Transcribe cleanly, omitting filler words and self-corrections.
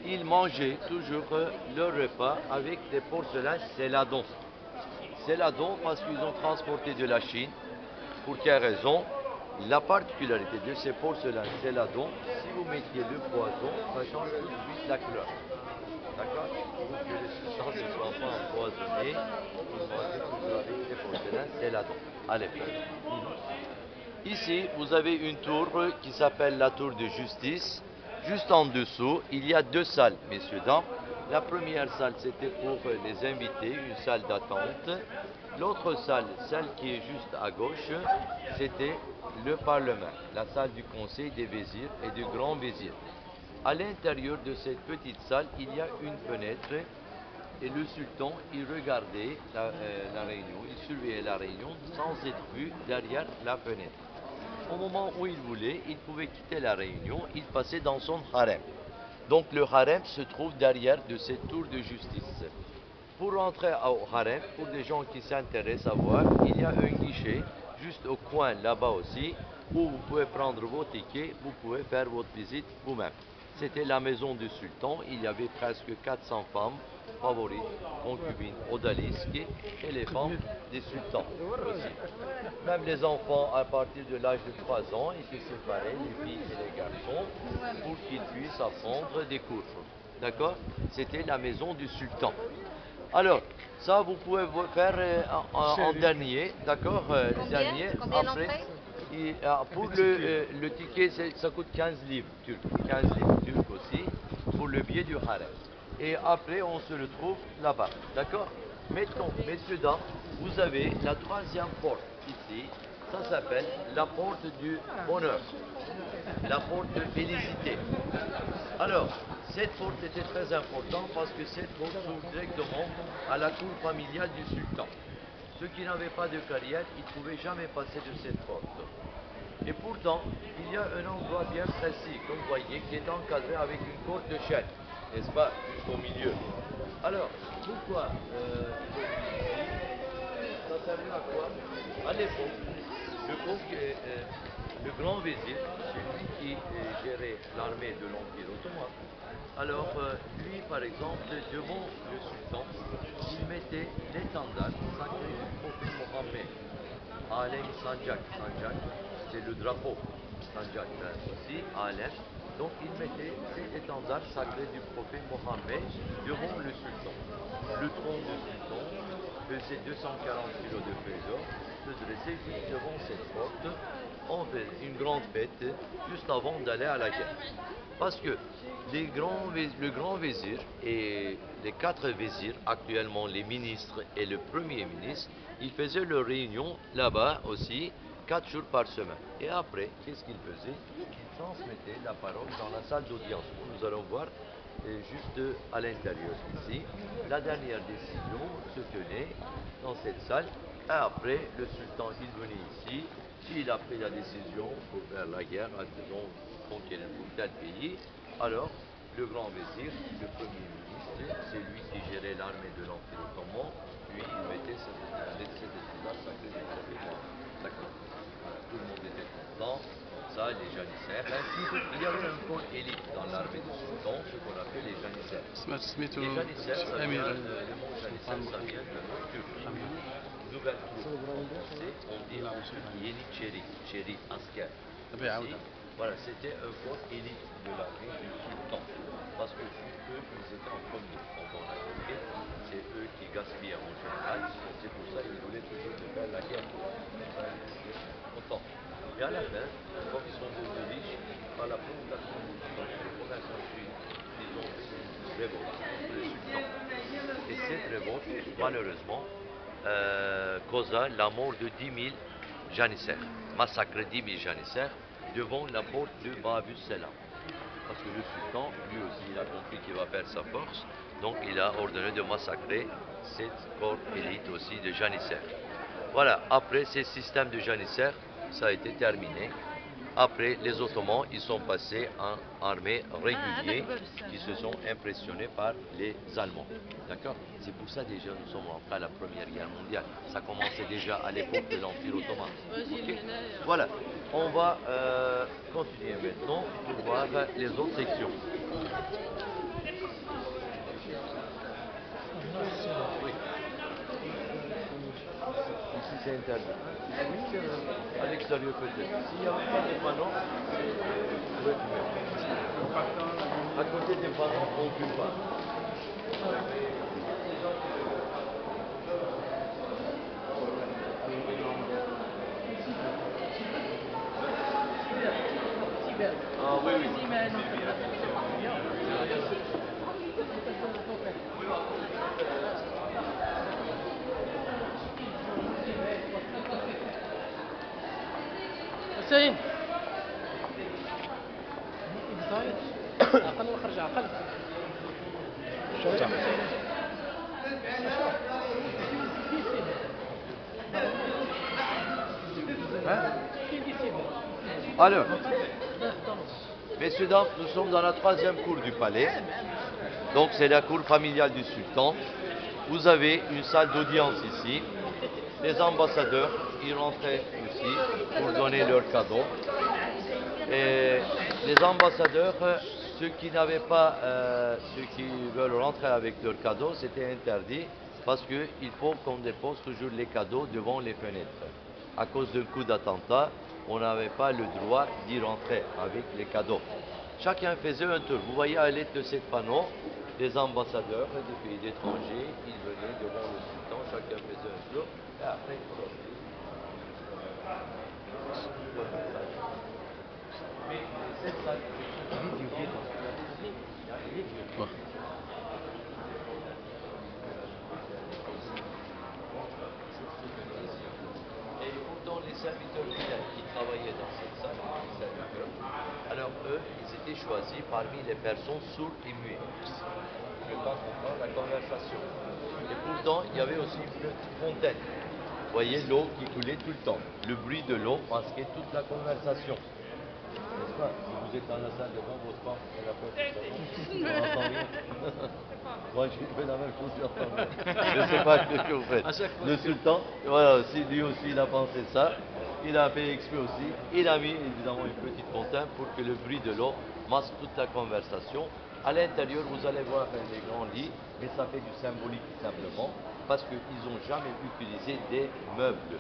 ils mangeaient toujours leur repas avec des porcelaines céladons. Céladons parce qu'ils ont transporté de la Chine. Pour quelle raison? La particularité de ces porcelaines céladons, si vous mettiez le poison, ça change tout de suite la couleur. D'accord? Pour que les substances ne soient pas empoisonnées, ils mangeaient toujours avec des porcelaines céladons à l'époque. Ici, vous avez une tour qui s'appelle la tour de justice. Juste en dessous, il y a deux salles, messieurs, dames. La première salle, c'était pour les invités, une salle d'attente. L'autre salle, celle qui est juste à gauche, c'était le Parlement, la salle du Conseil des Vézirs et du Grand Vizir. À l'intérieur de cette petite salle, il y a une fenêtre et le sultan, il regardait la réunion, il surveillait la réunion sans être vu derrière la fenêtre. Au moment où il voulait, il pouvait quitter la réunion, il passait dans son harem. Donc le harem se trouve derrière de cette tour de justice. Pour rentrer au harem, pour des gens qui s'intéressent à voir, il y a un guichet juste au coin là-bas aussi, où vous pouvez prendre vos tickets, vous pouvez faire votre visite vous-même. C'était la maison du sultan, il y avait presque 400 femmes favorites, concubines, odalisques et les femmes des sultans aussi. Même les enfants à partir de l'âge de 3 ans étaient séparés, les filles et les garçons, pour qu'ils puissent apprendre des cours. D'accord? C'était la maison du sultan. Alors, ça, vous pouvez faire en dernier, d'accord? Dernier. Après, pour le ticket, ça coûte 15 livres turcs, 15 livres turcs aussi, pour le billet du harem. Et après, on se retrouve là-bas, d'accord? Maintenant, messieurs, dames, vous avez la troisième porte ici, ça s'appelle la porte du bonheur, la porte de félicité. Alors, cette porte était très importante parce que cette porte s'ouvre directement à la cour familiale du sultan. Ceux qui n'avaient pas de carrière, ils ne pouvaient jamais passer de cette porte. Et pourtant, il y a un endroit bien précis, comme vous voyez, qui est encadré avec une corde de chêne, n'est-ce pas, juste au milieu. Alors, pourquoi ça servait à quoi? À l'époque, le grand vizir, celui qui gérait l'armée de l'Empire ottoman, alors lui, par exemple, devant le sultan, il mettait l'étendard sacré du prophète Mohammed. Alem Sancak, Sancak, c'est le drapeau. Sancak aussi, Alem. Donc il mettait cet étendard sacré du prophète Mohammed devant le sultan. Le trône du sultan pesait 240 kilos de feuilles d'or, se dressait juste devant cette porte. On fait une grande fête juste avant d'aller à la guerre. Parce que le grand vizir et les quatre vizirs, actuellement les ministres et le premier ministre, ils faisaient leur réunion là-bas aussi, 4 jours par semaine. Et après, qu'est-ce qu'ils faisaient? Ils transmettaient la parole dans la salle d'audience. Nous allons voir juste à l'intérieur ici. La dernière décision se tenait dans cette salle. Et après, le sultan, il venait ici. S'il a pris la décision pour faire la guerre, disons, conquérir pour tel pays, alors le grand vizir, le premier ministre, c'est lui qui gérait l'armée de l'Empire ottoman, lui, il mettait cet étendard sacré du prophète Mohammed. D'accord. Voilà, tout le monde était content, comme ça, les janissaires. Il y avait un corps élite dans l'armée du sultan, ce qu'on appelle les janissaires. Les janissaires, ça vient, le mot janissaire, ça vient du mot turc. Nouvelle troupe. En français, on dit en turc Yeniçeri, Çeri, asker. Ici, voilà, c'était un corps élite de l'armée du sultan. Parce que eux, ils étaient en premier pendant la conquête. C'est eux qui gaspillaient en général. C'est pour ça qu'ils voulaient toujours faire la guerre. Comme ça, ils étaient contents. Et à la fin, comme ils sont devenus riches, par la provocation du commerçant juif, ils ont fait une révolte contre le sultan. Et cette révolte, malheureusement, causa la mort de 10 000 janissaires, massacre 10 000 janissaires devant la porte de Babus Selam. Parce que le sultan, lui aussi, il a compris qu'il va perdre sa force, donc il a ordonné de massacrer cette corps élite aussi de janissaires. Voilà, après ces systèmes de janissaires, ça a été terminé. Après, les Ottomans, ils sont passés en armée régulière qui se sont impressionnés par les Allemands. D'accord? C'est pour ça déjà nous sommes entrés à la Première Guerre mondiale. Ça commençait déjà à l'époque de l'Empire ottoman. Okay? Voilà. On va continuer maintenant pour voir les autres sections. c'est interdit. Oui, à l'extérieur peut-être. S'il n'y avait pas de panneau, vous pouvez fumer. À côté des panneaux, on ne fume pas. Ah oui, oui. حسين زايد عقل ولا خرج عقل شوطة Alors, messieurs, dames, nous sommes dans la troisième cour du palais. Donc c'est la cour familiale du sultan. Vous avez une salle d'audience ici. Les ambassadeurs, ils rentraient aussi pour donner leurs cadeaux. Et les ambassadeurs, ceux qui n'avaient pas, ceux qui veulent rentrer avec leurs cadeaux, c'était interdit parce qu'il faut qu'on dépose toujours les cadeaux devant les fenêtres. À cause d'un coup d'attentat, on n'avait pas le droit d'y rentrer avec les cadeaux. Chacun faisait un tour. Vous voyez à l'aide de ces panneaux, les ambassadeurs des pays étrangers, ils venaient devant le sultan, chacun faisait un tour, et après ils sortaient. Mais cette salle, et pourtant les serviteurs fidèles qui travaillaient dans cette salle, les serviteurs, alors eux, ils étaient choisis parmi les personnes sourdes et muettes, qui ne peuvent pas comprendre la conversation. Et pourtant, il y avait aussi une petite fontaine. Vous voyez l'eau qui coulait tout le temps. Le bruit de l'eau masquait toute la conversation. N'est-ce pas? Si vous êtes dans la salle devant votre femme, elle a peur que on n'entend rien. Moi, j'ai fait la même chose, j'entends rien. Je ne sais pas ce que vous faites. Le sultan, voilà, lui aussi, il a pensé ça. Il a fait exprès aussi. Il a mis évidemment une petite fontaine pour que le bruit de l'eau masque toute la conversation. À l'intérieur, vous allez voir les grands lits, mais ça fait du symbolique simplement, parce qu'ils n'ont jamais utilisé des meubles.